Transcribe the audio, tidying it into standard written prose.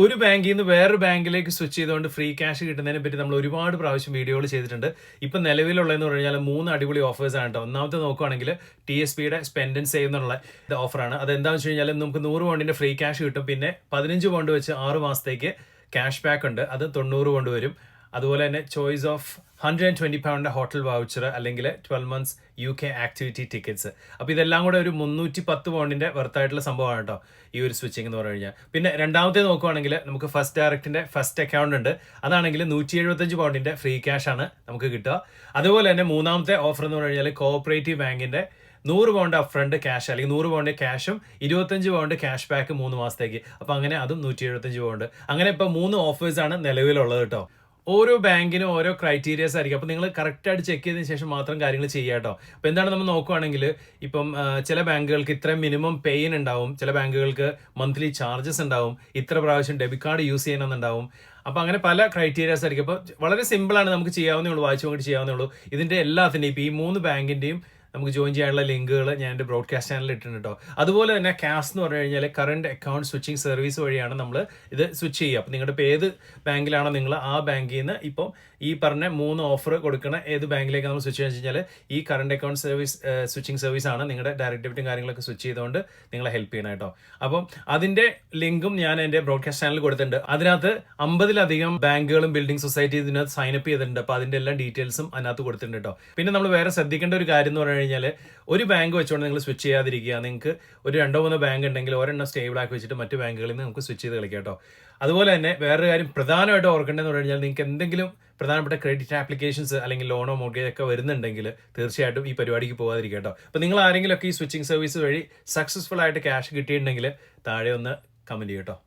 ഒരു ബാങ്കിൽ നിന്ന് വേറൊരു ബാങ്കിലേക്ക് സ്വിച്ച് ചെയ്തുകൊണ്ട് ഫ്രീ ക്യാഷ് കിട്ടുന്നതിനെ പറ്റി നമ്മൾ ഒരുപാട് പ്രാവശ്യം വീഡിയോകൾ ചെയ്തിട്ടുണ്ട്. ഇപ്പം നിലവിലുള്ളതെന്ന് പറഞ്ഞു കഴിഞ്ഞാൽ 3 അടിപൊളി ഓഫേഴ്സ് ആണ് കേട്ടോ. ഒന്നാമത്തെ നോക്കുകയാണെങ്കിൽ TSPയുടെ സ്പെൻഡ് ആൻഡ് സേവ് എന്നുള്ള ഓഫറാണ്. അതെന്താണെന്ന് വെച്ച് കഴിഞ്ഞാൽ നമുക്ക് 100 പൗണ്ടിന്റെ ഫ്രീ ക്യാഷ് കിട്ടും. പിന്നെ 15 പൗണ്ട് വെച്ച് 6 മാസത്തേക്ക് ക്യാഷ് ബാക്ക് ഉണ്ട്. അത് 90 പൗണ്ട് വരും. അതുപോലെ തന്നെ choice of 120 pound hotel voucher അല്ലെങ്കിൽ 12 months UK ആക്ടിവിറ്റി ടിക്കറ്റ്സ്. അപ്പോൾ ഇതെല്ലാം കൂടെ ഒരു 310 പൗണ്ടിന്റെ വെർത്തായിട്ടുള്ള സംഭവമാണ് കേട്ടോ ഈ ഒരു സ്വിച്ചിങ് എന്ന് പറഞ്ഞു കഴിഞ്ഞാൽ. പിന്നെ രണ്ടാമത്തെ നോക്കുവാണെങ്കിൽ നമുക്ക് ഫസ്റ്റ് ഡയറക്റ്റിന്റെ ഫസ്റ്റ് അക്കൗണ്ട് ഉണ്ട്. അതാണെങ്കിൽ 175 പൗണ്ടിന്റെ ഫ്രീ ക്യാഷ് ആണ് നമുക്ക് കിട്ടുക. അതുപോലെ തന്നെ മൂന്നാമത്തെ ഓഫർ എന്ന് പറഞ്ഞു കഴിഞ്ഞാൽ കോഓപ്പറേറ്റീവ് ബാങ്കിന്റെ 100 പൗണ്ട് അപ്പ് ഫ്രണ്ട് ക്യാഷ് അല്ലെങ്കിൽ 100 പൗണ്ട് ക്യാഷും 25 പൗണ്ട് ക്യാഷ് ബാക്ക് 3 മാസത്തേക്ക്. അപ്പോൾ അങ്ങനെ അതും 175 പൗണ്ട്. അങ്ങനെ ഇപ്പോൾ 3 ഓഫേഴ്സാണ് നിലവിലുള്ളത് കേട്ടോ. ഓരോ ബാങ്കിനും ഓരോ ക്രൈറ്റീരിയസ് ആയിരിക്കും. അപ്പോൾ നിങ്ങൾ കറക്റ്റായിട്ട് ചെക്ക് ചെയ്തതിന് ശേഷം മാത്രം കാര്യങ്ങൾ ചെയ്യുക കേട്ടോ. അപ്പോൾ എന്താണ് നമ്മൾ നോക്കുകയാണെങ്കിൽ ഇപ്പം ചില ബാങ്കുകൾക്ക് ഇത്ര മിനിമം പെയിൻ ഉണ്ടാവും, ചില ബാങ്കുകൾക്ക് മന്ത്ലി ചാർജസ് ഉണ്ടാവും, ഇത്ര പ്രാവശ്യം ഡെബിറ്റ് കാർഡ് യൂസ് ചെയ്യണമെന്നുണ്ടാവും. അപ്പോൾ അങ്ങനെ പല ക്രൈറ്റീരിയാസ് ആയിരിക്കും. അപ്പോൾ വളരെ സിമ്പിളാണ്, നമുക്ക് ചെയ്യാവുന്നേ ഉള്ളൂ, വായിച്ചു നോക്കിയിട്ട് ചെയ്യാവുന്നേ ഉള്ളൂ. ഇതിൻ്റെ എല്ലാത്തിൻ്റെയും ഇപ്പോൾ ഈ 3 ബാങ്കിൻ്റെയും നമുക്ക് ജോയിൻ ചെയ്യാനുള്ള ലിങ്കുകൾ ഞാൻ എൻ്റെ ബ്രോഡ്കാസ്റ്റ് ചാനലിൽ ഇട്ടിട്ടുണ്ട് കേട്ടോ. അതുപോലെ തന്നെ കാസ് എന്ന് പറഞ്ഞു കഴിഞ്ഞാൽ കറണ്ട് അക്കൗണ്ട് സ്വിച്ചിങ് സർവീസ് വഴിയാണ് നമ്മൾ ഇത് സ്വിച്ച് ചെയ്യുക. അപ്പോൾ നിങ്ങളുടെ ഇപ്പോൾ ഏത് ബാങ്കിലാണോ നിങ്ങൾ ആ ബാങ്കിൽ നിന്ന് ഇപ്പം ഈ പറഞ്ഞ 3 ഓഫർ കൊടുക്കുന്ന ഏത് ബാങ്കിലേക്ക് നമ്മൾ സ്വിച്ച് ചെയ്യാന്ന് വെച്ച് കഴിഞ്ഞാൽ ഈ current account service switching service ആണ് നിങ്ങളുടെ ഡയറക്റ്റ് ഡെബിറ്റും കാര്യങ്ങളൊക്കെ സ്വിച്ച് ചെയ്തുകൊണ്ട് നിങ്ങളെ ഹെൽപ്പ് ചെയ്യണം കേട്ടോ. അപ്പം അതിൻ്റെ ലിങ്കും ഞാൻ എൻ്റെ ബ്രോഡ്കാസ്റ്റ് ചാനലിൽ കൊടുത്തിട്ടുണ്ട്. അതിനകത്ത് 50-ലധികം ബാങ്കുകളും ബിൽഡിംഗ് സൊസൈറ്റി ഇതിനകത്ത് സൈനപ്പ് ചെയ്തിട്ടുണ്ട്. അപ്പോൾ അതിൻ്റെ എല്ലാ ഡീറ്റെയിൽസും അതിനകത്ത് കൊടുത്തിട്ടുണ്ട് കേട്ടോ. പിന്നെ നമ്മൾ വേറെ ശ്രദ്ധിക്കേണ്ട ഒരു കാര്യം എന്ന് പറഞ്ഞു കഴിഞ്ഞാൽ ഒരു ബാങ്ക് വെച്ചുകൊണ്ട് നിങ്ങൾ സ്വിച്ച് ചെയ്യാതിരിക്കുക. നിങ്ങൾക്ക് ഒരു 2-3 ബാങ്ക് ഉണ്ടെങ്കിൽ ഒരെണ്ണം സ്റ്റേബിൾ ആക്കി വെച്ചിട്ട് മറ്റു ബാങ്കുകളിൽ നിന്ന് നമുക്ക് സ്വിച്ച് ചെയ്ത് കളിക്കാം കേട്ടോ. അതുപോലെ തന്നെ വേറൊരു കാര്യം പ്രധാനമായിട്ട് ഓർക്കേണ്ടതെന്ന് പറഞ്ഞു കഴിഞ്ഞാൽ നിങ്ങൾക്ക് എന്തെങ്കിലും പ്രധാനപ്പെട്ട ക്രെഡിറ്റ് ആപ്ലിക്കേഷൻസ് അല്ലെങ്കിൽ ലോണോ മോർഗേജ് ഒക്കെ വരുന്നുണ്ടെങ്കിൽ തീർച്ചയായിട്ടും ഈ പരിപാടിക്ക് പോകാതിരിക്കുക കേട്ടോ. അപ്പോൾ നിങ്ങൾ ആരെങ്കിലുമൊക്കെ ഈ സ്വിച്ചിങ് സർവീസ് വഴി സക്സസ്ഫുൾ ആയിട്ട് ക്യാഷ് കിട്ടിയിട്ടുണ്ടെങ്കിൽ താഴെ ഒന്ന് കമൻറ്റ് ചെയ്യട്ടോ.